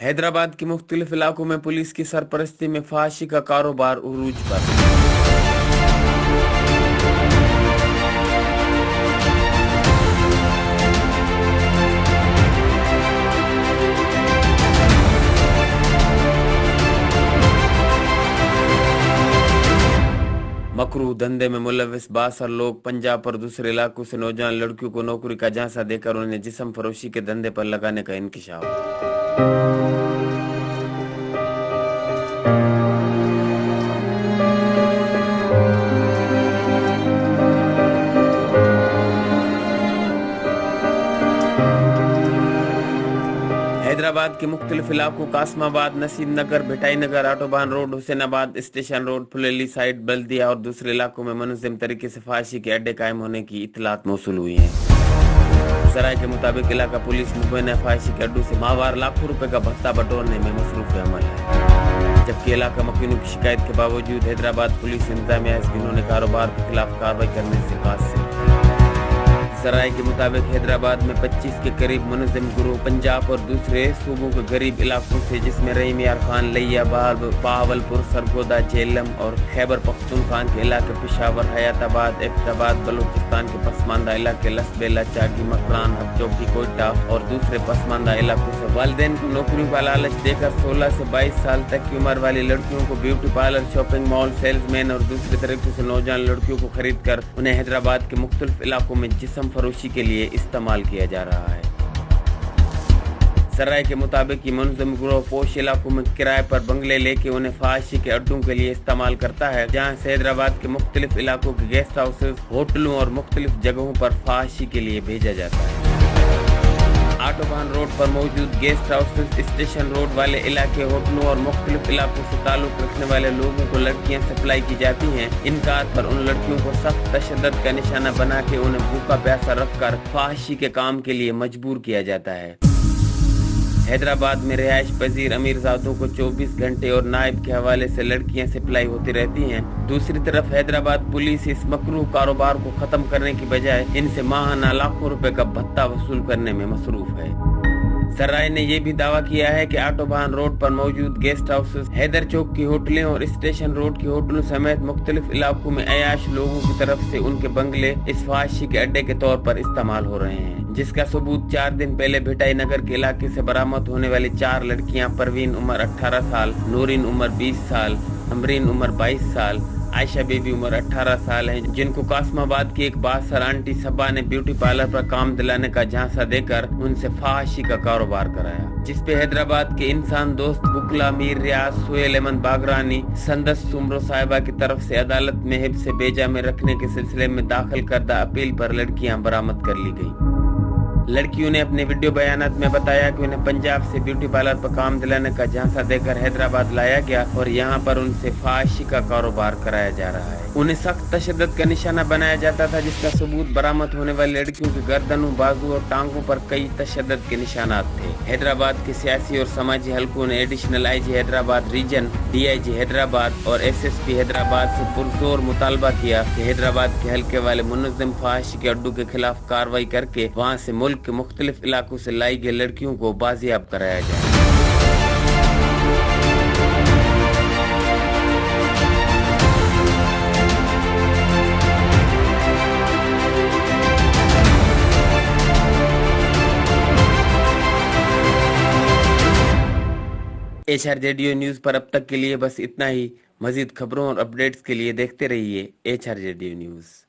حیدرآباد کے مختلف علاقوں میں پولیس کی سرپرستی میں فحاشی کا کاروبار عروج پر۔ مکروہ دھندے میں ملوث 62 لوگ پنجاب اور دوسرے علاقوں سے نوجوان لڑکیوں کو نوکری کا جھانسا دے کر انہیں جسم فروشی کے دھندے پر لگانے کا انکشاف۔ حیدرآباد کے مختلف علاقوں قاسم آباد، نسیم نگر، بھٹائی نگر، آٹوبان روڈ، حسین آباد اسٹیشن روڈ، پھلیلی سائٹ، بلدیہ اور دوسرے علاقوں میں منظم طریقے سے فحاشی کے اڈے قائم ہونے کی اطلاعات موصول ہوئی ہیں۔ ذرائع کے مطابق علاقہ پولیس مبینہ فحاشی کے اڈوں سے ماہوار لاکھوں روپے کا بھتہ بٹورنے میں مصروف عمل ہے، جبکہ علاقہ مکینوں کی شکایت کے باوجود حیدرآباد پولیس انتظامیہ اس دنوں نے کاروبار کے خلاف کارروائی کرنے سے قاصر۔ ذرائع کے مطابق حیدرآباد میں 25 کے قریب منظم گروہ پنجاب اور دوسرے صوبوں کے غریب علاقوں سے، جس میں رحیم یار خان، لیا، بہاولپور، سرگودا، جہلم اور خیبر پختونخوا کے علاقے، پشاور، حیات آباد، ایبٹ، بلوچستان کے پسماندہ علاقے لسبیلا، چاگی، مکران، ہپچوکی، کوئٹہ اور دوسرے پسماندہ علاقوں سے والدین کو نوکریوں کا لالچ دے کر 16 سے 22 سال تک کی عمر والی لڑکیوں کو beauty parlour, shopping mall, salesman اور دوسرے طریقوں سے نوجوان لڑکیوں کو خرید کر انہیں حیدرآباد کے مختلف علاقوں میں جسم فروشی کے لیے استعمال کیا جا رہا ہے۔ ذرائع کے مطابق یہ منظم گروہ پوش علاقوں میں کرائے پر بنگلے لے کے انہیں فحاشی کے اڈوں کے لیے استعمال کرتا ہے، جہاں سے حیدرآباد کے مختلف علاقوں کے گیسٹ ہاؤسز، ہوٹلوں اور مختلف جگہوں پر فحاشی کے لیے بھیجا جاتا ہے۔ آٹوبان روڈ پر موجود گیسٹ ہاؤسز، اسٹیشن روڈ والے علاقے، ہوٹلوں اور مختلف علاقوں سے تعلق رکھنے والے لوگوں کو لڑکیاں سپلائی کی جاتی ہیں۔ انکار پر ان لڑکیوں کو سخت تشدد کا نشانہ بنا کے انہیں بھوکا پیاسا رکھ کر فحاشی کے کام کے لیے مجبور کیا جاتا ہے۔ حیدرآباد میں رہائش پذیر امیر زادوں کو 24 گھنٹے اور نائب کے حوالے سے لڑکیاں سپلائی ہوتی رہتی ہیں۔ دوسری طرف حیدرآباد پولیس اس مکروہ کاروبار کو ختم کرنے کی بجائے ان سے ماہانہ لاکھوں روپے کا بھتہ وصول کرنے میں مصروف ہے۔ ذرائع نے یہ بھی دعویٰ کیا ہے کہ آٹوبان روڈ پر موجود گیسٹ ہاؤسز، حیدر چوک کی ہوٹلیں اور اسٹیشن روڈ کی ہوٹلوں سمیت مختلف علاقوں میں عیاش لوگوں کی طرف سے ان کے بنگلے اس فحاشی کے اڈے کے طور پر استعمال ہو رہے ہیں، جس کا ثبوت 4 دن پہلے بھٹائی نگر کے علاقے سے برآمد ہونے والی 4 لڑکیاں پروین عمر 18 سال، نورین عمر 20 سال، امرین عمر 22 سال، عائشہ بی بی عمر 18 سال ہیں، جن کو قاسم آباد کی ایک 62 آنٹی صبا نے بیوٹی پارلر پر کام دلانے کا جھانسا دے کر ان سے فحاشی کا کاروبار کرایا، جس پہ حیدرآباد کے انسان دوست بکلا، میر ریاض، سہیل احمد باگرانی، سندس سمرو صاحبہ کی طرف سے عدالت میں حبس بیجا میں رکھنے کے سلسلے میں داخل کردہ اپیل پر لڑکیاں برآمد کر لی گئیں۔ لڑکیوں نے اپنے ویڈیو بیانات میں بتایا کہ انہیں پنجاب سے بیوٹی پارلر پر کام دلانے کا جھانسا دے کر حیدرآباد لایا گیا اور یہاں پر ان سے فحاشی کا کاروبار کرایا جا رہا ہے۔ انہیں سخت تشدد کا نشانہ بنایا جاتا تھا، جس کا ثبوت برآمد ہونے والی لڑکیوں کے گردنوں، بازو اور ٹانگوں پر کئی تشدد کے نشانات تھے۔ حیدرآباد کے سیاسی اور سماجی حلقوں نے additional I G Hyderabad region, D I G Hyderabad اور ایس ایس پی حیدرآباد سے پرزور مطالبہ کیا کہ حیدرآباد کے حلقے والے منظم فحاشی کے اڈوں کے خلاف کارروائی کر کے وہاں سے ملک کے مختلف علاقوں سے لائی گئی لڑکیوں کو بازیاب کرایا جائے۔ HRJDO نیوز پر اب تک کے لیے بس اتنا ہی۔ مزید خبروں اور اپڈیٹس کے لیے دیکھتے رہیے HRJDO نیوز۔